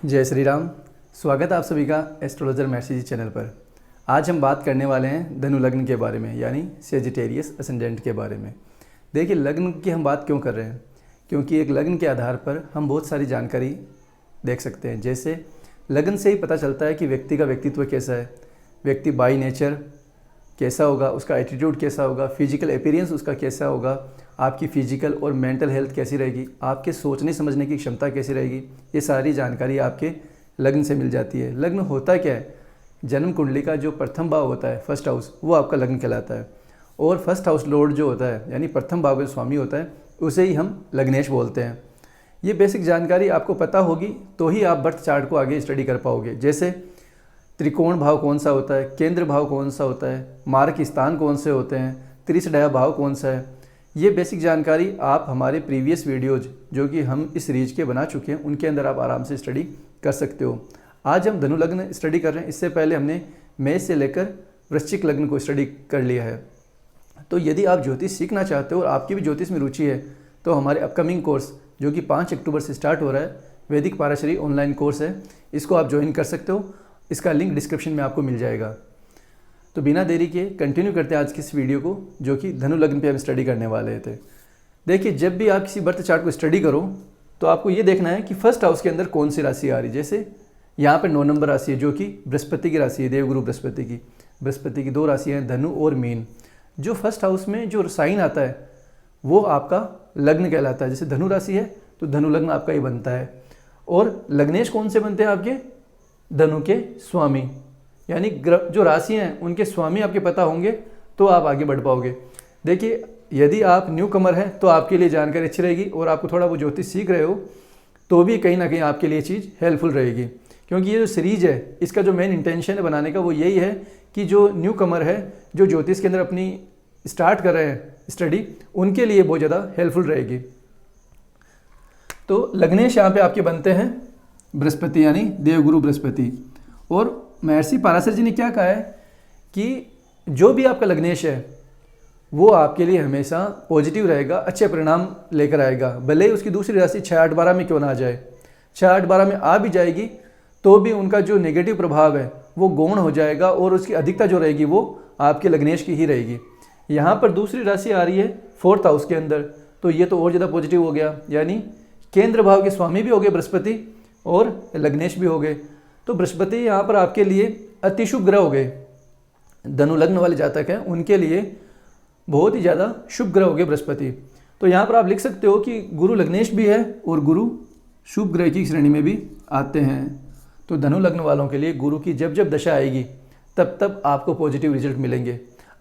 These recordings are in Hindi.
जय श्री राम। स्वागत है आप सभी का एस्ट्रोलॉजर मैसेज चैनल पर। आज हम बात करने वाले हैं धनु लग्न के बारे में, यानी सेजिटेरियस असेंडेंट के बारे में। देखिए, लग्न की हम बात क्यों कर रहे हैं, क्योंकि एक लग्न के आधार पर हम बहुत सारी जानकारी देख सकते हैं। जैसे लग्न से ही पता चलता है कि व्यक्ति का व्यक्तित्व कैसा है, व्यक्ति बाई नेचर कैसा होगा, उसका एटीट्यूड कैसा होगा, फिजिकल अपीयरेंस उसका कैसा होगा, आपकी फिजिकल और मेंटल हेल्थ कैसी रहेगी, आपके सोचने समझने की क्षमता कैसी रहेगी। ये सारी जानकारी आपके लग्न से मिल जाती है। लग्न होता क्या है, जन्म कुंडली का जो प्रथम भाव होता है, फर्स्ट हाउस, वो आपका लग्न कहलाता है। और फर्स्ट हाउस लॉर्ड जो होता है, यानी प्रथम भाव का स्वामी होता है, उसे ही हम लग्नेश बोलते हैं। ये बेसिक जानकारी आपको पता होगी तो ही आप बर्थ चार्ट को आगे स्टडी कर पाओगे। जैसे त्रिकोण भाव कौन सा होता है, केंद्र भाव कौन सा होता है, मारक स्थान कौन से होते हैं, त्रिसडया भाव कौन सा है, ये बेसिक जानकारी आप हमारे प्रीवियस वीडियोज जो कि हम इस सीरीज के बना चुके हैं उनके अंदर आप आराम से स्टडी कर सकते हो। आज हम धनु लग्न स्टडी कर रहे हैं। इससे पहले हमने मेष से लेकर वृश्चिक लग्न को स्टडी कर लिया है। तो यदि आप ज्योतिष सीखना चाहते हो और आपकी भी ज्योतिष में रुचि है तो हमारे अपकमिंग कोर्स जो कि 5 अक्टूबर से स्टार्ट हो रहा है, वैदिक पाराशरी ऑनलाइन कोर्स है, इसको आप ज्वाइन कर सकते हो। इसका लिंक डिस्क्रिप्शन में आपको मिल जाएगा। तो बिना देरी के कंटिन्यू करते हैं आज की इस वीडियो को, जो कि धनु लग्न पे हम स्टडी करने वाले थे। देखिए, जब भी आप किसी बर्थ चार्ट को स्टडी करो तो आपको ये देखना है कि फर्स्ट हाउस के अंदर कौन सी राशि आ रही है। जैसे यहाँ पर 9 नंबर राशि है जो कि बृहस्पति की राशि है, देवगुरु बृहस्पति की। बृहस्पति की 2 राशियाँ हैं, धनु और मीन। जो फर्स्ट हाउस में जो साइन आता है वो आपका लग्न कहलाता है। जैसे धनु राशि है तो धनु लग्न आपका ही बनता है। और लग्नेश कौन से बनते हैं आपके, धनु के स्वामी, यानी जो राशियाँ हैं उनके स्वामी आपके पता होंगे तो आप आगे बढ़ पाओगे। देखिए, यदि आप न्यू कमर हैं तो आपके लिए जानकारी अच्छी रहेगी और आपको थोड़ा वो ज्योतिष सीख रहे हो तो भी कहीं ना कहीं आपके लिए चीज़ हेल्पफुल रहेगी। क्योंकि ये जो सीरीज है इसका जो मेन इंटेंशन है बनाने का वो यही है कि जो न्यू कमर है, जो ज्योतिष के अंदर अपनी स्टार्ट कर रहे हैं स्टडी, उनके लिए बहुत ज़्यादा हेल्पफुल रहेगी। तो लग्नेश यहाँ पे आपके बनते हैं बृहस्पति, यानी देवगुरु बृहस्पति। और महर्षि पराशर जी ने क्या कहा है कि जो भी आपका लग्नेश है वो आपके लिए हमेशा पॉजिटिव रहेगा, अच्छे परिणाम लेकर आएगा। भले ही उसकी दूसरी राशि 6, 8, 12 में क्यों ना आ जाए, 6, 8, 12 में आ भी जाएगी तो भी उनका जो नेगेटिव प्रभाव है वो गौण हो जाएगा और उसकी अधिकता जो रहेगी वो आपके लग्नेश की ही रहेगी। यहाँ पर दूसरी राशि आ रही है 4th हाउस के अंदर, तो ये तो और ज़्यादा पॉजिटिव हो गया, यानी केंद्र भाव के स्वामी भी हो गए बृहस्पति और लग्नेश भी हो गए। तो बृहस्पति यहाँ पर आपके लिए अति शुभ ग्रह हो गए। धनु लग्न वाले जातक हैं उनके लिए बहुत ही ज़्यादा शुभ ग्रह हो गए बृहस्पति। तो यहाँ पर आप लिख सकते हो कि गुरु लग्नेश भी है और गुरु शुभ ग्रह की श्रेणी में भी आते हैं। तो धनु लग्न वालों के लिए गुरु की जब जब दशा आएगी तब तब आपको पॉजिटिव रिजल्ट मिलेंगे।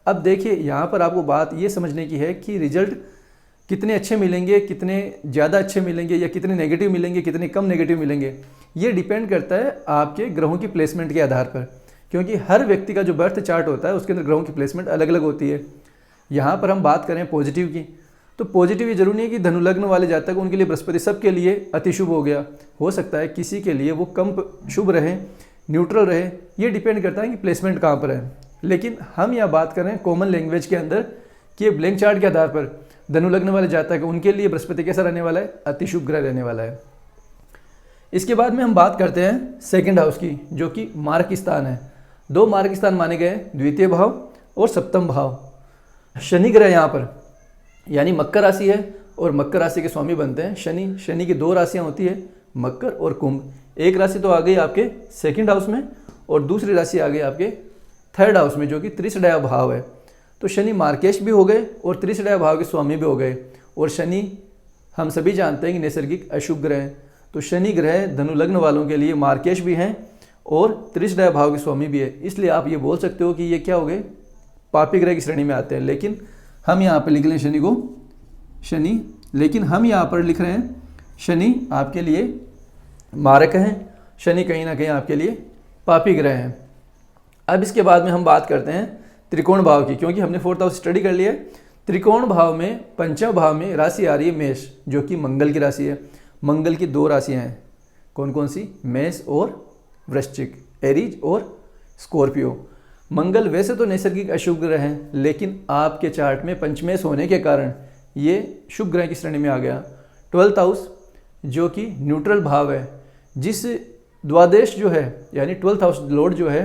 अब देखिए, यहाँ पर आपको बात ये समझने की है कि रिजल्ट कितने अच्छे मिलेंगे, कितने ज़्यादा अच्छे मिलेंगे या कितने नेगेटिव मिलेंगे, कितने कम नेगेटिव मिलेंगे, ये डिपेंड करता है आपके ग्रहों की प्लेसमेंट के आधार पर। क्योंकि हर व्यक्ति का जो बर्थ चार्ट होता है उसके अंदर ग्रहों की प्लेसमेंट अलग अलग होती है। यहाँ पर हम बात करें पॉजिटिव की, तो पॉजिटिव ये जरूरी नहीं है कि धनु लग्न वाले जातक उनके लिए बृहस्पति सबके लिए अति शुभ हो गया। हो सकता है किसी के लिए वो कम शुभ रहे, न्यूट्रल रहे, ये डिपेंड करता है कि प्लेसमेंट कहाँ पर है। लेकिन हम यहाँ बात करें कॉमन लैंग्वेज के अंदर कि ब्लैंक चार्ट के आधार पर धनु लग्न वाले जातक उनके लिए बृहस्पति कैसा रहने वाला है, अति शुभ ग्रह रहने वाला है। इसके बाद में हम बात करते हैं 2nd हाउस की, जो कि मारक स्थान है। 2 मारक स्थान माने गए, द्वितीय भाव और सप्तम भाव। शनि ग्रह यहाँ पर, यानी मकर राशि है और मकर राशि के स्वामी बनते हैं शनि। शनि की 2 राशियाँ होती है, मकर और कुंभ। एक राशि तो आ गई आपके 2nd हाउस में और दूसरी राशि आ गई आपके 3rd हाउस में, जो कि त्रिसडया भाव है। तो शनि मार्केश भी हो गए और त्रिसडया भाव के स्वामी भी हो गए। और शनि हम सभी जानते हैं कि नैसर्गिक अशुभ ग्रह हैं। तो शनि ग्रह धनु लग्न वालों के लिए मार्केश भी हैं और त्रिसडया भाव के स्वामी भी है। इसलिए आप ये बोल सकते हो कि ये क्या हो गए, पापी ग्रह की श्रेणी में आते हैं। लेकिन हम यहाँ पर लिख लें शनि को शनि, लेकिन हम यहाँ पर लिख रहे हैं शनि आपके लिए मारक हैं, शनि कहीं ना कहीं आपके लिए पापी ग्रह हैं। अब इसके बाद में हम बात करते हैं त्रिकोण भाव की, क्योंकि हमने 4th हाउस स्टडी कर लिया है। त्रिकोण भाव में 5वें भाव में राशि आ रही है मेष, जो कि मंगल की राशि है। मंगल की 2 राशियां हैं, कौन कौन सी, मेष और वृश्चिक, एरीज और स्कॉर्पियो। मंगल वैसे तो नैसर्गिक अशुभ ग्रह हैं, लेकिन आपके चार्ट में पंचमेश होने के कारण ये शुभ ग्रह की श्रेणी में आ गया। 12th हाउस जो कि न्यूट्रल भाव है, जिस द्वादश जो है यानी 12th हाउस लॉर्ड जो है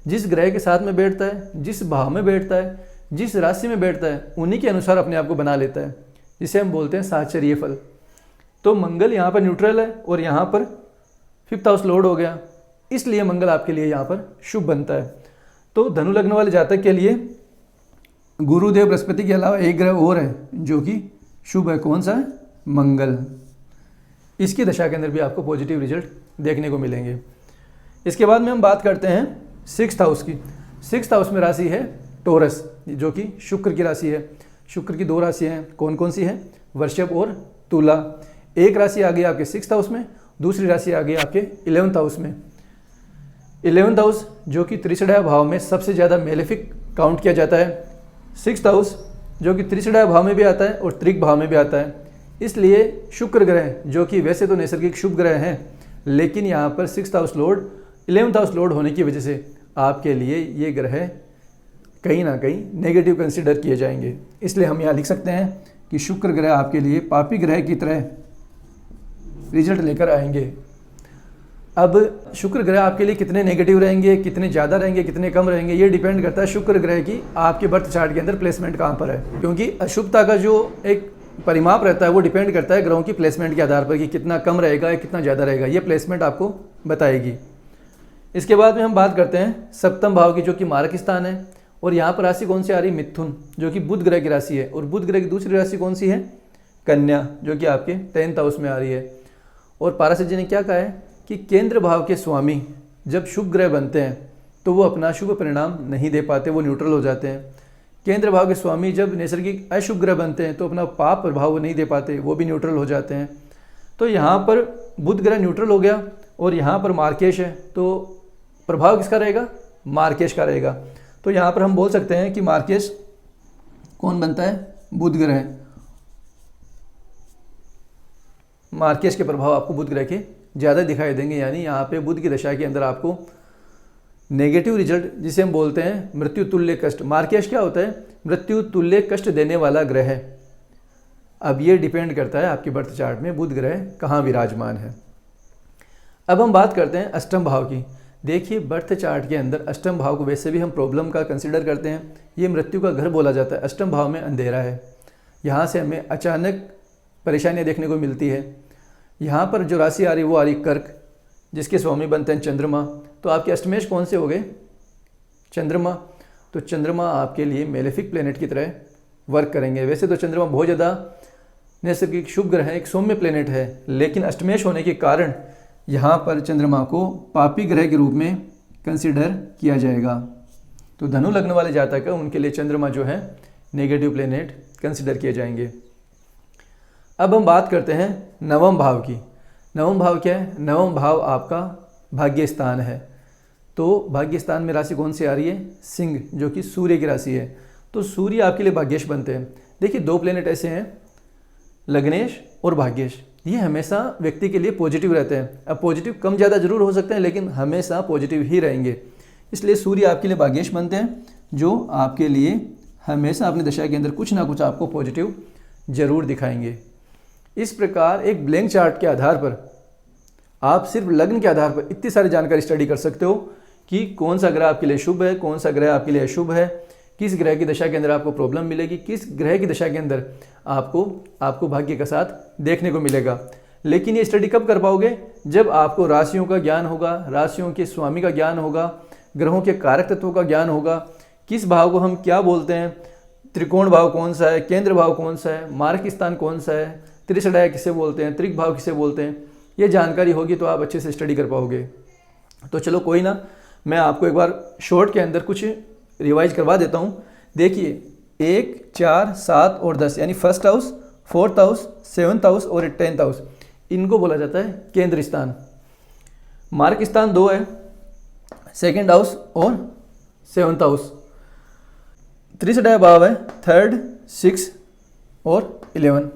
जिस ग्रह के साथ में बैठता है, जिस भाव में बैठता है, जिस राशि में बैठता है, उन्हीं के अनुसार अपने आप को बना लेता है, जिसे हम बोलते हैं साहचर्य फल। तो मंगल यहाँ पर न्यूट्रल है और यहाँ पर 5th हाउस लॉर्ड हो गया, इसलिए मंगल आपके लिए यहाँ पर शुभ बनता है। तो धनु लग्न वाले जातक के लिए गुरुदेव बृहस्पति के अलावा एक ग्रह और है जो कि शुभ है। कौन सा है? मंगल। इसकी दशा के अंदर भी आपको पॉजिटिव रिजल्ट देखने को मिलेंगे। इसके बाद में हम बात करते हैं 6th हाउस की। 6th हाउस में राशि है टोरस, जो कि शुक्र की राशि है। शुक्र की 2 राशि हैं, कौन कौन सी हैं? वृषभ और तुला। एक राशि आ गई आपके 6th हाउस में, दूसरी राशि आ गई आपके 11th हाउस में। 11th हाउस जो कि त्रिशड़ा भाव में सबसे ज़्यादा मेलेफिक काउंट किया जाता है। 6th हाउस जो कि त्रिशड़ा भाव में भी आता है और त्रिक भाव में भी आता है। इसलिए शुक्र ग्रह जो कि वैसे तो नैसर्गिक शुभ ग्रह हैं, लेकिन यहाँ पर 6th house Lord 11th house Lord होने की वजह से आपके लिए ये ग्रह कहीं ना कहीं नेगेटिव कंसिडर किए जाएंगे। इसलिए हम यहाँ लिख सकते हैं कि शुक्र ग्रह आपके लिए पापी ग्रह की तरह रिजल्ट लेकर आएंगे। अब शुक्र ग्रह आपके लिए कितने नेगेटिव रहेंगे, कितने ज़्यादा रहेंगे, कितने कम रहेंगे, ये डिपेंड करता है शुक्र ग्रह की आपके बर्थ चार्ट के अंदर प्लेसमेंट कहाँ पर है। क्योंकि अशुभता का जो एक परिमाप रहता है वो डिपेंड करता है ग्रहों की प्लेसमेंट के आधार पर कि कितना कम रहेगा या कितना ज़्यादा रहेगा, ये प्लेसमेंट आपको बताएगी। इसके बाद में हम बात करते हैं 7वें भाव की, जो कि मारक स्थान है। और यहाँ पर राशि कौन सी आ रही? मिथुन, जो कि बुध ग्रह की राशि है। और बुध ग्रह की दूसरी राशि कौन सी है? कन्या, जो कि आपके 10th हाउस में आ रही है। और पाराशर जी ने क्या कहा है कि केंद्र भाव के स्वामी जब शुभ ग्रह बनते हैं तो वो अपना शुभ परिणाम नहीं दे पाते, वो न्यूट्रल हो जाते हैं। केंद्र भाव के स्वामी जब नैसर्गिक अशुभ ग्रह बनते हैं तो अपना पाप प्रभाव वो नहीं दे पाते, वो भी न्यूट्रल हो जाते हैं। तो यहाँ पर बुध ग्रह न्यूट्रल हो गया और यहाँ पर मार्केश है, तो प्रभाव किसका रहेगा? मार्केश का रहेगा। तो यहाँ पर हम बोल सकते हैं कि मार्केश कौन बनता है? बुध ग्रह। मार्केश के प्रभाव आपको बुध ग्रह के ज़्यादा दिखाई देंगे, यानी यहाँ पे बुध की दशा के अंदर आपको नेगेटिव रिजल्ट, जिसे हम बोलते हैं मृत्यु तुल्य कष्ट। मार्केश क्या होता है? मृत्यु तुल्य कष्ट देने वाला ग्रह है। अब ये डिपेंड करता है आपके बर्थ चार्ट में बुध ग्रह कहाँ विराजमान है। अब हम बात करते हैं 8वें भाव की। देखिए, बर्थ चार्ट के अंदर 8वें भाव को वैसे भी हम प्रॉब्लम का कंसिडर करते हैं, ये मृत्यु का घर बोला जाता है। 8वें भाव में अंधेरा है, यहाँ से हमें अचानक परेशानियाँ देखने को मिलती है। यहाँ पर जो राशि आ रही वो आ रही कर्क, जिसके स्वामी बनते हैं चंद्रमा। तो आपके अष्टमेश कौन से हो गए? चंद्रमा। तो चंद्रमा आपके लिए मेलेफिक प्लेनेट की तरह वर्क करेंगे। वैसे तो चंद्रमा बहुत ज़्यादा नैसर्गिक शुभ ग्रह है, एक सौम्य प्लेनेट है, लेकिन अष्टमेश होने के कारण यहाँ पर चंद्रमा को पापी ग्रह के रूप में कंसिडर किया जाएगा। तो धनु लग्न वाले जातक है उनके लिए चंद्रमा जो है नेगेटिव प्लेनेट कंसिडर किए जाएंगे। अब हम बात करते हैं 9वें भाव की। 9वां भाव क्या है? 9वां भाव आपका भाग्य स्थान है। तो भाग्य स्थान में राशि कौन सी आ रही है? सिंह, जो कि सूर्य की राशि है। तो सूर्य आपके लिए भाग्येश बनते हैं। देखिए, 2 प्लेनेट ऐसे हैं, लग्नेश और भाग्येश, ये हमेशा व्यक्ति के लिए पॉजिटिव रहते हैं। अब पॉजिटिव कम ज़्यादा जरूर हो सकते हैं, लेकिन हमेशा पॉजिटिव ही रहेंगे। इसलिए सूर्य आपके लिए भाग्येश बनते हैं, जो आपके लिए हमेशा अपनी दशा के अंदर कुछ ना कुछ आपको पॉजिटिव जरूर दिखाएंगे। इस प्रकार एक ब्लैंक चार्ट के आधार पर आप सिर्फ लग्न के आधार पर इतनी सारी जानकारी स्टडी कर सकते हो कि कौन सा ग्रह आपके लिए शुभ है, कौन सा ग्रह आपके लिए अशुभ है, किस ग्रह की दशा के अंदर आपको प्रॉब्लम मिलेगी, किस ग्रह की दशा के अंदर आपको भाग्य का साथ देखने को मिलेगा। लेकिन ये स्टडी कब कर पाओगे? जब आपको राशियों का ज्ञान होगा, राशियों के स्वामी का ज्ञान होगा, ग्रहों के कारक तत्वों का ज्ञान होगा, किस भाव को हम क्या बोलते हैं, त्रिकोण भाव कौन सा है, केंद्र भाव कौन सा है, मारक स्थान कौन सा है, त्रिशड़ा किसे बोलते हैं, त्रिक भाव किसे बोलते हैं, ये जानकारी होगी तो आप अच्छे से स्टडी कर पाओगे। तो चलो कोई ना, मैं आपको एक बार शॉर्ट के अंदर कुछ रिवाइज करवा देता हूँ। देखिए, 1, 4, 7 और 10 यानी 1st house, 4th house, 7th house और 10th हाउस, इनको बोला जाता है केंद्र स्थान। मार्क स्थान 2 है, 2nd हाउस और 7th हाउस। त्रिशड़ा भाव है 3rd, 6 और 11।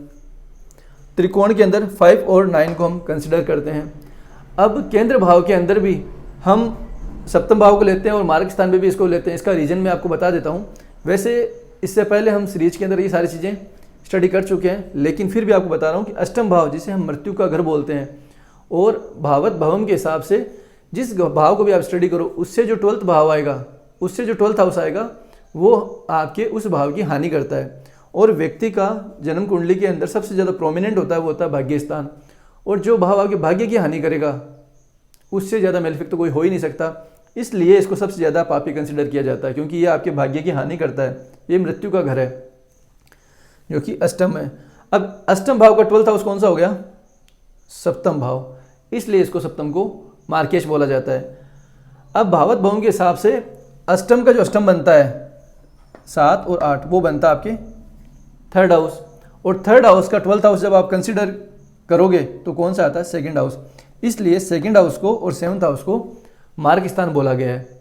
त्रिकोण के अंदर 5 और 9 को हम कंसिडर करते हैं। अब केंद्र भाव के अंदर भी हम 7वें भाव को लेते हैं और मार्क स्थान पे भी इसको लेते हैं। इसका रीजन मैं आपको बता देता हूँ। वैसे इससे पहले हम सीरीज के अंदर ये सारी चीज़ें स्टडी कर चुके हैं, लेकिन फिर भी आपको बता रहा हूँ कि 8वें भाव, जिसे हम मृत्यु का घर बोलते हैं, और भावत भवम के हिसाब से जिस भाव को भी आप स्टडी करो उससे जो 12th भाव आएगा, उससे जो 12th हाउस आएगा वो आपके उस भाव की हानि करता है। और व्यक्ति का जन्म कुंडली के अंदर सबसे ज़्यादा प्रोमिनेंट होता है वो होता है भाग्य स्थान, और जो भाव आपके भाग्य की हानि करेगा उससे ज़्यादा मेलेफिक तो कोई हो ही नहीं सकता। इसलिए इसको सबसे ज़्यादा पापी कंसिडर किया जाता है, क्योंकि ये आपके भाग्य की हानि करता है। ये मृत्यु का घर है जो कि अष्टम है। अब अष्टम भाव का 12th हाउस कौन सा हो गया? सप्तम भाव, इसलिए इसको सप्तम को मार्केश बोला जाता है। अब भावत भवन के हिसाब से अष्टम का जो अष्टम बनता है 7 और 8 वो बनता है आपके 3rd हाउस, और 3rd हाउस का 12th हाउस जब आप कंसिडर करोगे तो कौन सा आता है? 2nd house. इसलिए 2nd हाउस को और 7th हाउस को मार्ग स्थान बोला गया है।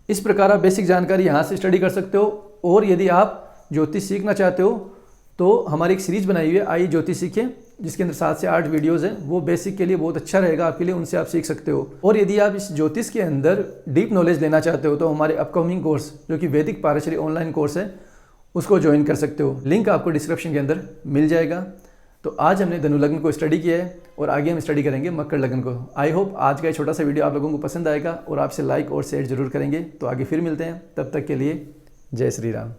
इस प्रकार आप बेसिक जानकारी यहाँ से स्टडी कर सकते हो। और यदि आप ज्योतिष सीखना चाहते हो तो हमारी एक सीरीज बनाई हुई है आई ज्योतिष सीखें, जिसके अंदर 7 से 8 वीडियोस हैं। वो बेसिक के लिए बहुत अच्छा रहेगा आपके लिए, उनसे आप सीख सकते हो। और यदि आप इस ज्योतिष के अंदर डीप नॉलेज लेना चाहते हो तो हमारे अपकमिंग कोर्स जो कि वैदिक पाराशरी ऑनलाइन कोर्स है उसको ज्वाइन कर सकते हो। लिंक आपको डिस्क्रिप्शन के अंदर मिल जाएगा। तो आज हमने धनु लग्न को स्टडी किया है और आगे हम स्टडी करेंगे मकर लग्न को। आई होप आज का ये छोटा सा वीडियो आप लोगों को पसंद आएगा और आपसे लाइक और शेयर जरूर करेंगे। तो आगे फिर मिलते हैं, तब तक के लिए जय श्री राम।